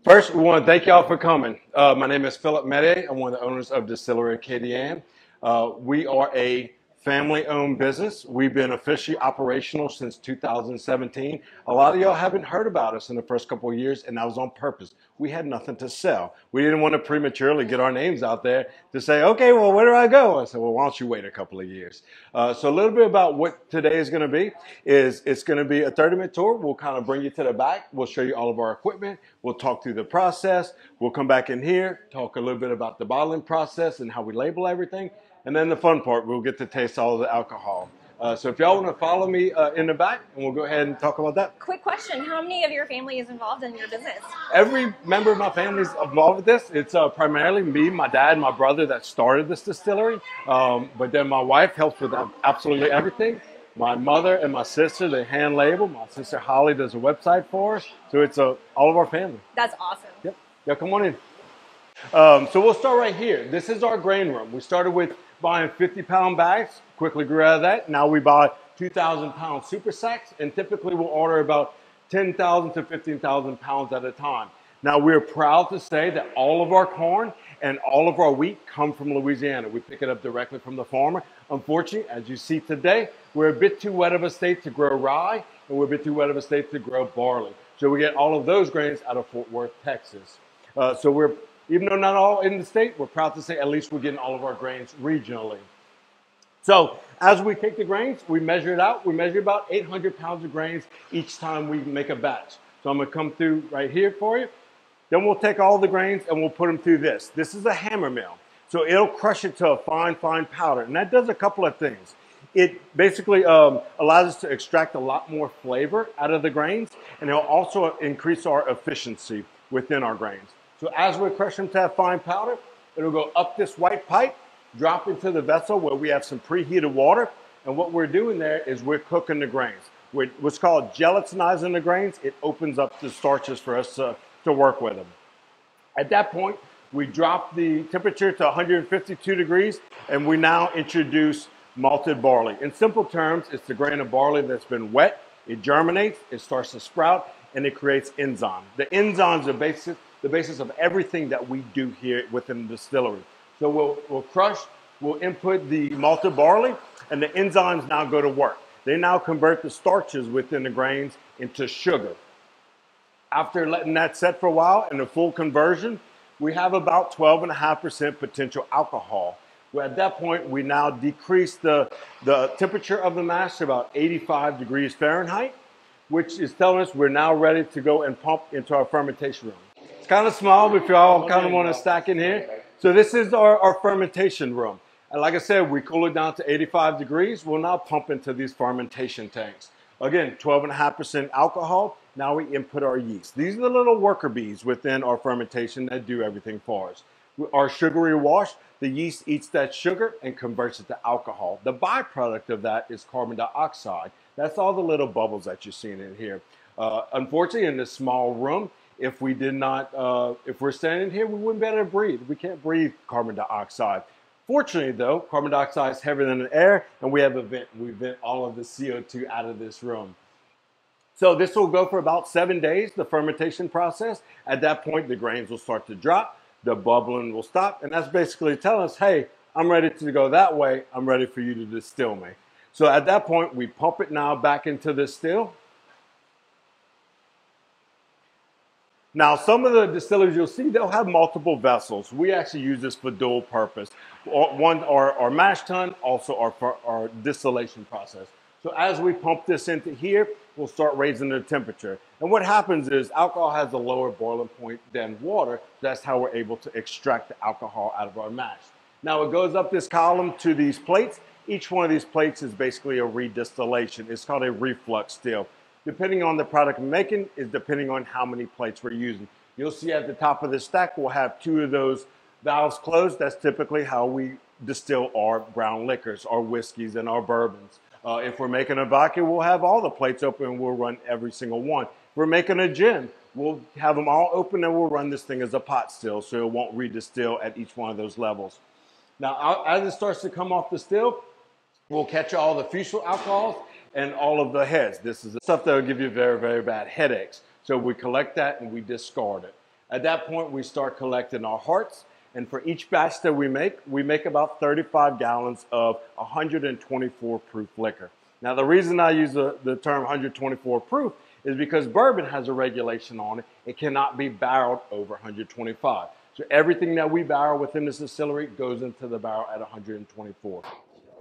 First, we want to thank y'all for coming. My name is Philip Mede. I'm one of the owners of Distillerie Acadian. We are a family-owned business. We've been officially operational since 2017. A lot of y'all haven't heard about us in the first couple of years, and that was on purpose. We had nothing to sell. We didn't want to prematurely get our names out there to say, okay, well, where do I go? I said, well, why don't you wait a couple of years? So a little bit about what today is going to be is it's going to be a 30-minute tour. We'll kind of bring you to the back. We'll show you all of our equipment. We'll talk through the process. We'll come back in here, talk a little bit about the bottling process and how we label everything. And then the fun part, we'll get to taste all of the alcohol. So if y'all want to follow me in the back, and we'll go ahead and talk about that. Quick question. How many of your family is involved in your business? Every member of my family is involved with this. It's primarily me, my dad, my brother that started this distillery. But then my wife helps with absolutely everything. My mother and my sister, they hand label. My sister Holly does a website for us. So it's all of our family. That's awesome. Yep. Yeah, come on in. So we'll start right here. This is our grain room. We started with buying 50-pound bags, quickly grew out of that. Now we buy 2,000-pound super sacks, and typically we'll order about 10,000 to 15,000 pounds at a time. Now we're proud to say that all of our corn and all of our wheat come from Louisiana. We pick it up directly from the farmer. Unfortunately, as you see today, we're a bit too wet of a state to grow rye, and we're a bit too wet of a state to grow barley. So we get all of those grains out of Fort Worth, Texas. Even though not all in the state, we're proud to say at least we're getting all of our grains regionally. So as we take the grains, we measure it out. We measure about 800 pounds of grains each time we make a batch. So I'm going to come through right here for you. Then we'll take all the grains and we'll put them through this. This is a hammer mill. So it'll crush it to a fine, fine powder. And that does a couple of things. It basically allows us to extract a lot more flavor out of the grains, and it'll also increase our efficiency within our grains. So as we crush them to that fine powder, it'll go up this white pipe, drop into the vessel where we have some preheated water. And what we're doing there is we're cooking the grains. We're what's called gelatinizing the grains. It opens up the starches for us to work with them. At that point, we drop the temperature to 152 degrees, and we now introduce malted barley. In simple terms, it's the grain of barley that's been wet. It germinates, it starts to sprout, and it creates enzyme. The enzymes are the basis of everything that we do here within the distillery. So we'll crush, we'll input the malted barley, and the enzymes now go to work. They now convert the starches within the grains into sugar. After letting that set for a while in the full conversion, we have about 12.5% potential alcohol. Well, at that point, we now decrease the temperature of the mash to about 85 degrees Fahrenheit, which is telling us we're now ready to go and pump into our fermentation room. It's kind of small, but if y'all kind of want to stack in here. So this is our fermentation room. And like I said, we cool it down to 85 degrees. We'll now pump into these fermentation tanks. Again, 12.5% alcohol. Now we input our yeast. These are the little worker bees within our fermentation that do everything for us. Our sugary wash, the yeast eats that sugar and converts it to alcohol. The byproduct of that is carbon dioxide. That's all the little bubbles that you're seeing in here. Unfortunately, in this small room, if we're standing here, we wouldn't be able to breathe. We can't breathe carbon dioxide. Fortunately, though, carbon dioxide is heavier than the air, and we have a vent. We vent all of the CO2 out of this room. So this will go for about 7 days, the fermentation process. At that point, the grains will start to drop, the bubbling will stop, and that's basically telling us, hey, I'm ready to go that way. I'm ready for you to distill me. So at that point, we pump it now back into the still. Now, some of the distilleries you'll see, they'll have multiple vessels. We actually use this for dual purpose. One, our mash tun, also our distillation process. So as we pump this into here, we'll start raising the temperature. And what happens is alcohol has a lower boiling point than water. That's how we're able to extract the alcohol out of our mash. Now it goes up this column to these plates. Each one of these plates is basically a redistillation. It's called a reflux still. Depending on the product we're making is depending on how many plates we're using. You'll see at the top of the stack, we'll have 2 of those valves closed. That's typically how we distill our brown liquors, our whiskeys, and our bourbons. If we're making a vodka, we'll have all the plates open and we'll run every single one. If we're making a gin, we'll have them all open and we'll run this thing as a pot still, so it won't redistill at each one of those levels. Now, as it starts to come off the still, we'll catch all the fusel alcohols and all of the heads. This is the stuff that will give you very, very bad headaches. So we collect that and we discard it. At that point, we start collecting our hearts. And for each batch that we make about 35 gallons of 124 proof liquor. Now, the reason I use the term 124 proof is because bourbon has a regulation on it. It cannot be barreled over 125. So everything that we barrel within this distillery goes into the barrel at 124.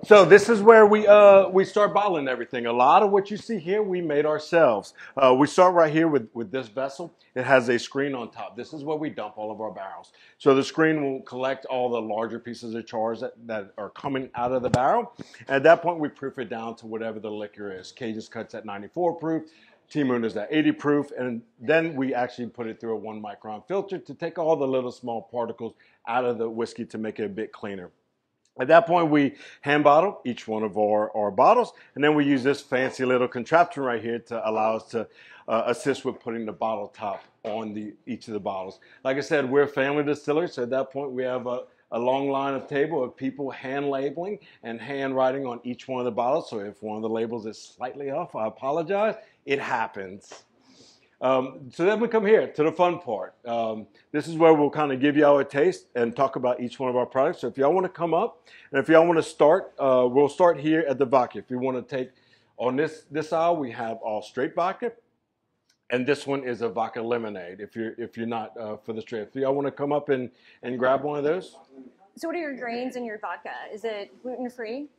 So this is where we start bottling everything. A lot of what you see here, we made ourselves. We start right here with this vessel. It has a screen on top. This is where we dump all of our barrels. So the screen will collect all the larger pieces of chars that are coming out of the barrel. At that point, we proof it down to whatever the liquor is. Cajun's Cut's at 94 proof. T-Moon is at 80 proof. And then we actually put it through a 1 micron filter to take all the little small particles out of the whiskey to make it a bit cleaner. At that point, we hand bottle each one of our bottles, and then we use this fancy little contraption right here to allow us to assist with putting the bottle top on each of the bottles. Like I said, we're a family distillery, so at that point, we have a long line of table of people hand labeling and hand writing on each one of the bottles. So if one of the labels is slightly off, I apologize. It happens. So then we come here to the fun part. This is where we'll kind of give y'all a taste and talk about each one of our products. So if y'all want to come up and if y'all want to start, we'll start here at the vodka. If you want to take on this aisle, we have all straight vodka, and this one is a vodka lemonade. If you're not for the straight, if y'all want to come up and grab one of those. So what are your grains in your vodka? Is it gluten-free?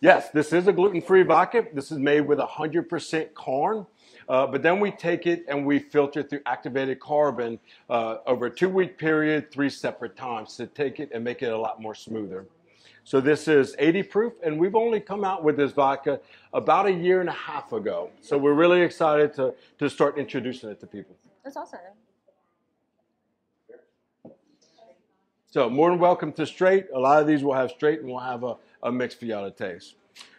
Yes, this is a gluten-free vodka. This is made with 100% corn. But then we take it and we filter through activated carbon over a 2-week period, 3 separate times to take it and make it a lot more smoother. So this is 80 proof, and we've only come out with this vodka about 1.5 years ago. So we're really excited to start introducing it to people. That's awesome. So more than welcome to straight. A lot of these will have straight, and we'll have a mix for y'all to taste.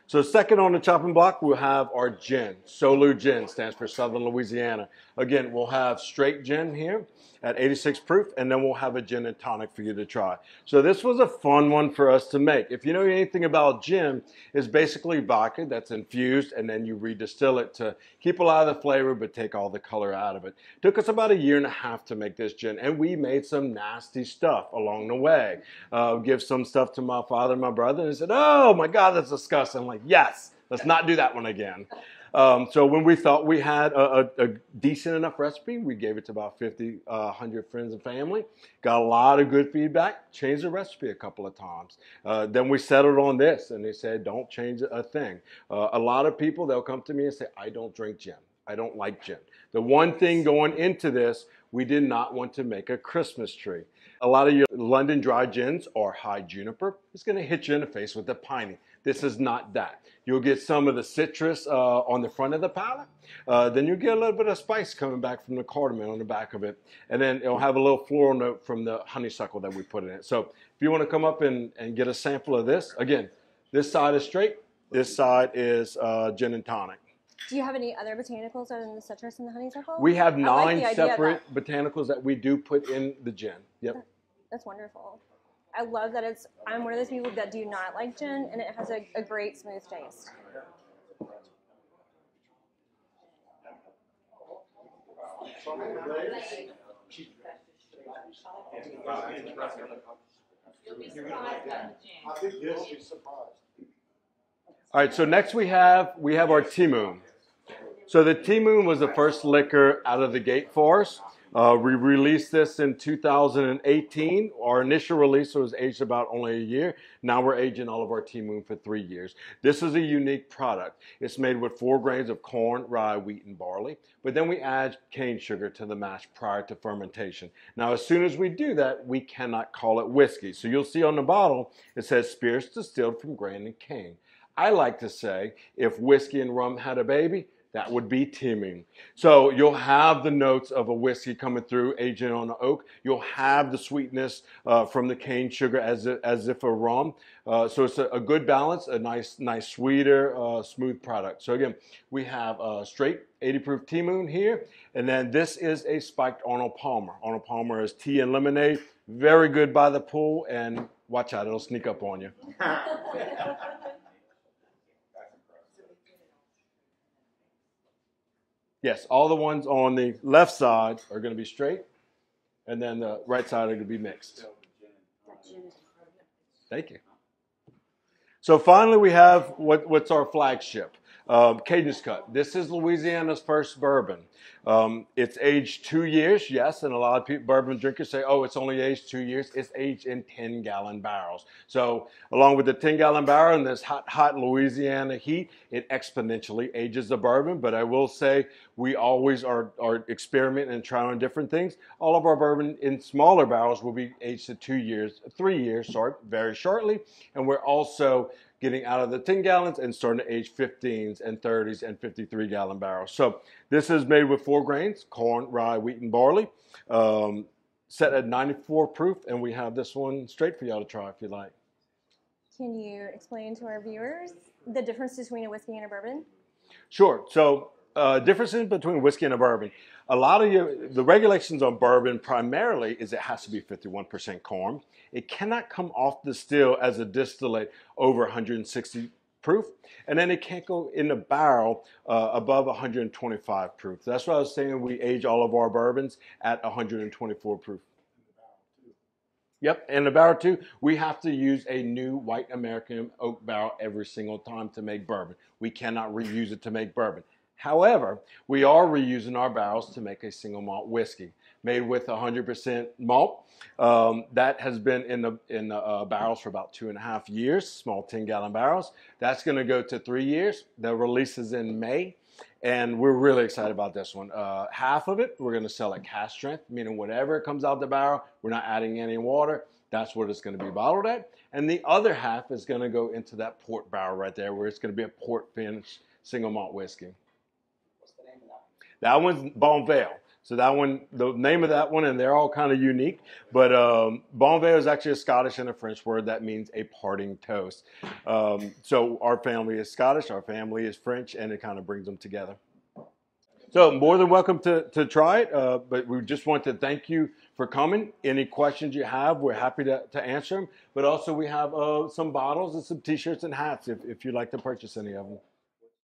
So second on the chopping block, we'll have our gin. Solu Gin stands for Southern Louisiana. Again, we'll have straight gin here at 86 proof, and then we'll have a gin and tonic for you to try. So this was a fun one for us to make. If you know anything about gin, it's basically vodka that's infused, and then you redistill it to keep a lot of the flavor, but take all the color out of it. Took us about 1.5 years to make this gin, and we made some nasty stuff along the way. Give some stuff to my father and my brother, and they said, "Oh my God, that's disgusting." I'm like, yes, let's not do that one again. So when we thought we had a decent enough recipe, we gave it to about 50, 100 friends and family. Got a lot of good feedback, changed the recipe a couple of times. Then we settled on this, and they said, don't change a thing. A lot of people, they'll come to me and say, I don't drink gin. I don't like gin. The one thing going into this, we did not want to make a Christmas tree. A lot of your London dry gins are high juniper. It's going to hit you in the face with the piney. This is not that. You'll get some of the citrus on the front of the palate. Then you'll get a little bit of spice coming back from the cardamom on the back of it. And then it'll have a little floral note from the honeysuckle that we put in it. So if you want to come up and get a sample of this, again, this side is straight. This side is gin and tonic. Do you have any other botanicals other than the citrus and the honeysuckle? We have 9 separate botanicals that we do put in the gin. Yep. That's wonderful. I love that I'm one of those people that do not like gin, and it has a great smooth taste. All right, so next we have our T-Moon. So the T-Moon was the first liquor out of the gate for us. We released this in 2018. Our initial release was aged about only 1 year. Now we're aging all of our T-Moon for 3 years. This is a unique product. It's made with 4 grains of corn, rye, wheat, and barley. But then we add cane sugar to the mash prior to fermentation. Now, as soon as we do that, we cannot call it whiskey. So you'll see on the bottle, it says spirits distilled from grain and cane. I like to say, if whiskey and rum had a baby, that would be T-Moon. So you'll have the notes of a whiskey coming through, aging on the oak. You'll have the sweetness from the cane sugar as if a rum. So it's a good balance, a nice sweeter, smooth product. So again, we have a straight 80 proof T-Moon here. And then this is a spiked Arnold Palmer. Arnold Palmer is tea and lemonade. Very good by the pool. And watch out, it'll sneak up on you. Yes, all the ones on the left side are going to be straight. And then the right side will be mixed. Thank you. So finally, we have what's our flagship, Cajun's Cut. This is Louisiana's first bourbon. It's aged 2 years, yes, and a lot of people, bourbon drinkers say, oh, it's only aged 2 years. It's aged in 10-gallon barrels. So along with the 10-gallon barrel and this hot Louisiana heat, it exponentially ages the bourbon. But I will say we always are experimenting and trying different things. All of our bourbon in smaller barrels will be aged to 3 years, very shortly. And we're also getting out of the 10 gallons and starting to age 15s and 30s and 53-gallon barrels. So this is made with 4 grains, corn, rye, wheat, and barley, set at 94 proof, and we have this one straight for y'all to try if you like. Can you explain to our viewers the difference between a whiskey and a bourbon? Sure. So differences between whiskey and a bourbon. A lot of the regulations on bourbon primarily is it has to be 51% corn. It cannot come off the still as a distillate over 160 proof, and then it can't go in the barrel above 125 proof. That's what I was saying. We age all of our bourbons at 124 proof. Yep, and the barrel too, we have to use a new white American oak barrel every single time to make bourbon. We cannot reuse it to make bourbon. However, we are reusing our barrels to make a single malt whiskey made with 100% malt. That has been in the barrels for about 2.5 years, small 10-gallon barrels. That's going to go to 3 years. The release is in May, and we're really excited about this one. Half of it, we're going to sell at cask strength, meaning whatever comes out the barrel, we're not adding any water. That's what it's going to be bottled at. And the other half is going to go into that port barrel right there, where it's going to be a port finish single malt whiskey. That one's Bon Vale. So that one, the name of that one, and they're all kind of unique, but Bon Vale is actually a Scottish and a French word that means a parting toast. So our family is Scottish, our family is French, and it kind of brings them together. So more than welcome to try it, but we just want to thank you for coming. Any questions you have, we're happy to answer them. But also we have some bottles and some t-shirts and hats if you'd like to purchase any of them.